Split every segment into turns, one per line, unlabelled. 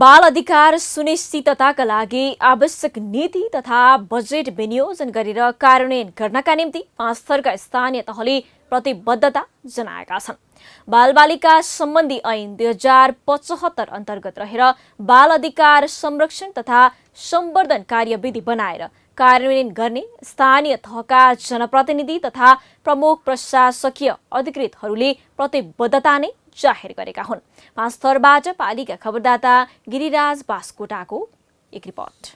बाल अधिकार सुनिश्चितताका लागि आवश्यक नीति तथा बजेट विनियोजन गरेर कार्यान्वयन गर्नका निम्ति 5 स्तरका स्थानीय तहले प्रतिबद्धता जनाएका छन्। बालबालिका सम्बन्धी ऐन 2075 अन्तर्गत रहेर बाल अधिकार संरक्षण तथा सम्वर्धन कार्यविधि बनाएर कार्यान्वयन गर्ने स्थानीय तहका जनप्रतिनिधि तथा प्रमुख प्रशासकीय अधिकृतहरूले प्रतिबद्धता नै जाहेर गरेका हुन्। 5 स्तरबाट पालिका खबरदाता गिरिराज बास्कोटाको एक रिपोर्ट।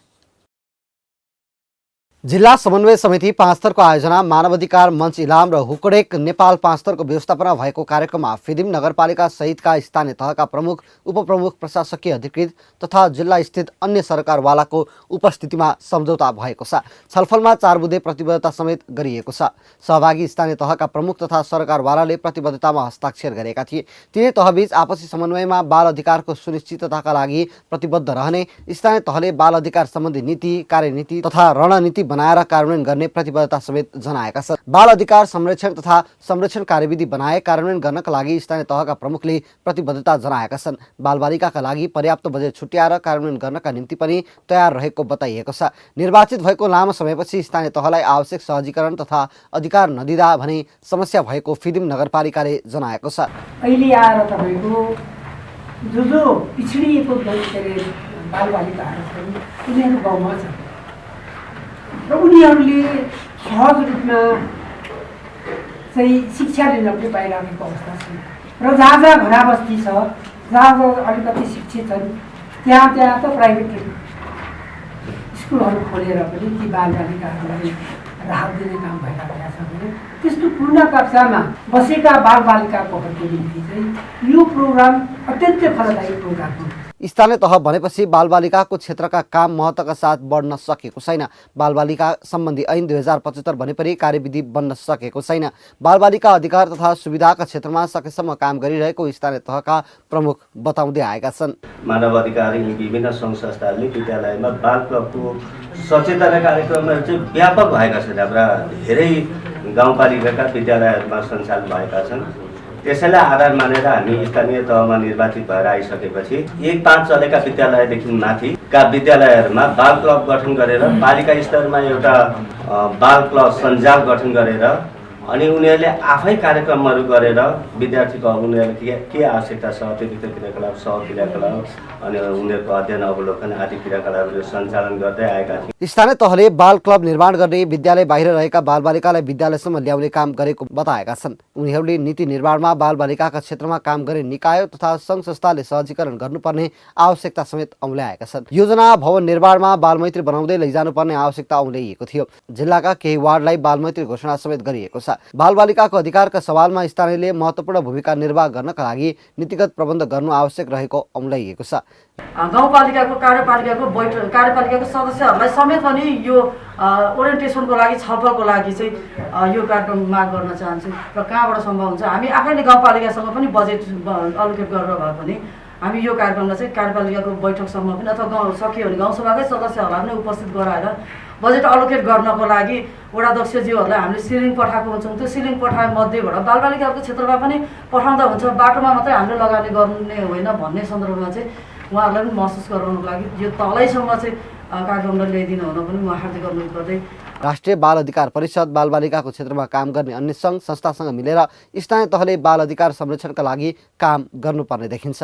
जिल्ला समन्वय समिति 5 स्तरको आयोजना मानवाधिकार मञ्च इलाम र हुकडेक नेपाल 5 स्तरको व्यवस्थापना भएको कार्यक्रममा फिदिम नगरपालिका सहितका स्थानीय तहका प्रमुख उपप्रमुख प्रशासकीय अधिकृत तथा जिल्ला स्थित अन्य सरकारवालाको उपस्थितिमा सम्झौता भएको छ। छलफलमा 4 बुँदे प्रतिबद्धता समेत गरिएको छ। सहभागी स्थानीय तहका प्रमुख तथा सरकारवालाले प्रतिबद्धतामा हस्ताक्षर गरेका थिए। तिनै तहबीच आपसी समन्वयमा बाल अधिकारको सुनिश्चितताका लागि प्रतिबद्ध रहने, स्थानीय तहले बाल अधिकार सम्बन्धी नीति, कार्यनीति तथा रणनीति बनाएर कार्यान्वयन गर्ने प्रतिबद्धता समेत जनाएका छन्। बाल अधिकार संरक्षण तथा संरक्षण कार्यविधि बनाए कार्यान्वयन गर्नका लागि स्थानीय तहका प्रमुखले प्रतिबद्धता जनाएका छन्। बालबालिकाका लागि पर्याप्त बजेट छुट्याएर कार्यान्वयन गर्नका निम्ति पनि तयार रहेको बताइएको छ। निर्वाचित भएको लामो समयपछि स्थानीय तहलाई आवश्यक सहजीकरण तथा अधिकार नदिँदा भने समस्या भएको फिदिम नगरपालिकाले जनाएको छ।
अहिले आएर तपाईको जो पिछडिएको बालबालिकाहरू छन् उनीहरू गाउँमा छन् र उनीहरूले सहज रूपमा चाहिँ शिक्षा लिन पनि पाइरहेको अवस्था छ र जहाँ घराबस्ती छ, जहाँ अलिकति शिक्षित छन् त्यहाँ त प्राइभेट स्कुलहरू खोलेर पनि ती बालबालिकाहरूलाई राहत दिने काम भइरहेको छ भने त्यस्तो पूर्ण कक्षामा बसेका बालबालिकाहरूको निम्ति चाहिँ यो प्रोग्राम अत्यन्तै फलदायी प्रोग्राम हो।
स्थानीय तह भनेपछि बालबालिकाको क्षेत्रका काम महत्त्वका साथ बढ्न सकेको छैन। बालबालिका सम्बन्धी ऐन 2075 भने पनि कार्यविधि बन्न सकेको छैन। बालबालिका अधिकार तथा सुविधाका क्षेत्रमा सकेसम्म काम गरिरहेको स्थानीय तहका प्रमुख बताउँदै आएका छन्।
मानव अधिकार विभिन्न सङ्घ संस्थाहरूले विद्यालयमा बाल क्लबको सचेतना कार्यक्रमहरू चाहिँ व्यापक भएका छन्। हाम्रा धेरै गाउँपालिकाका विद्यालयहरूमा सञ्चालन भएका छन्। त्यसैलाई आधार मानेर हामी स्थानीय तहमा निर्वाचित भएर आइसकेपछि 1-5 चलेका विद्यालयदेखि माथिका विद्यालयहरूमा बाल क्लब गठन गरेर पालिका स्तरमा एउटा बाल क्लब सञ्जाल गठन गरेर अनि उनीहरूले आफै कार्यक्रमहरू गरेर विद्यार्थीको उनीहरूले के आवश्यकता छ अतिरिक्त क्रियाकलाप, सहक्रियाकलाप अनि उनीहरूको अध्ययन अवलोकन आदि क्रियाकलापहरू सञ्चालन गर्दै आएका थिए।
स्थानीय तहले बाल क्लब निर्माण गर्ने, विद्यालय बाहिर रहेका बालबालिकालाई विद्यालयसम्म ल्याउने काम गरेको बताएका छन्। उनीहरूले नीति निर्माणमा बालबालिकाका क्षेत्रमा काम गर्ने निकाय तथा सङ्घ संस्थाले सहजीकरण गर्नुपर्ने आवश्यकता समेत औल्याएका छन्। योजना भवन निर्माणमा बालमैत्री बनाउँदै लैजानुपर्ने आवश्यकता औल्याइएको थियो। जिल्लाका केही वार्डलाई बालमैत्री घोषणा समेत गरिएको छ। बालबालिकाको अधिकारका सवालमा स्थानीयले महत्त्वपूर्ण भूमिका निर्वाह गर्नका लागि नीतिगत प्रबन्ध गर्नु आवश्यक रहेको औल्याइएको छ।
गाउँपालिकाको कार्यपालिकाको सदस्यहरूलाई समेत पनि यो ओरिएन्टेसनको लागि छलफलको लागि चाहिँ यो कार्यक्रम माग गर्न चाहन्छु र कहाँबाट सम्भव हुन्छ हामी आफैले गाउँपालिकासँग पनि बजेट अलोकेट गरेर भए पनि हामी यो कार्यक्रमलाई चाहिँ कार्यपालिकाको बैठकसम्म पनि अथवा गाउँ सकियो भने गाउँसभाकै सदस्यहरूलाई पनि उपस्थित गराएर बजेट अलोकेट गर्नको लागि वडाध्यक्षज्यूहरूलाई हामीले सिलिङ पठाएको हुन्छौँ। त्यो सिलिङ पठाए मध्येबाट बालबालिकाहरूको क्षेत्रमा पनि पठाउँदा हुन्छ, बाटोमा मात्रै हामीले लगानी गर्ने होइन भन्ने सन्दर्भमा चाहिँ उहाँहरूलाई पनि महसुस गराउनको लागि यो तलैसम्म चाहिँ कार्यक्रमलाई ल्याइदिनु हुन पनि म हार्दिक अनुरोध गर्दै
राष्ट्रिय बाल अधिकार परिषद बालबालिकाको क्षेत्रमा काम गर्ने अन्य सङ्घ संस्थासँग मिलेर स्थानीय तहले बाल अधिकार संरक्षणका लागि काम गर्नुपर्ने देखिन्छ।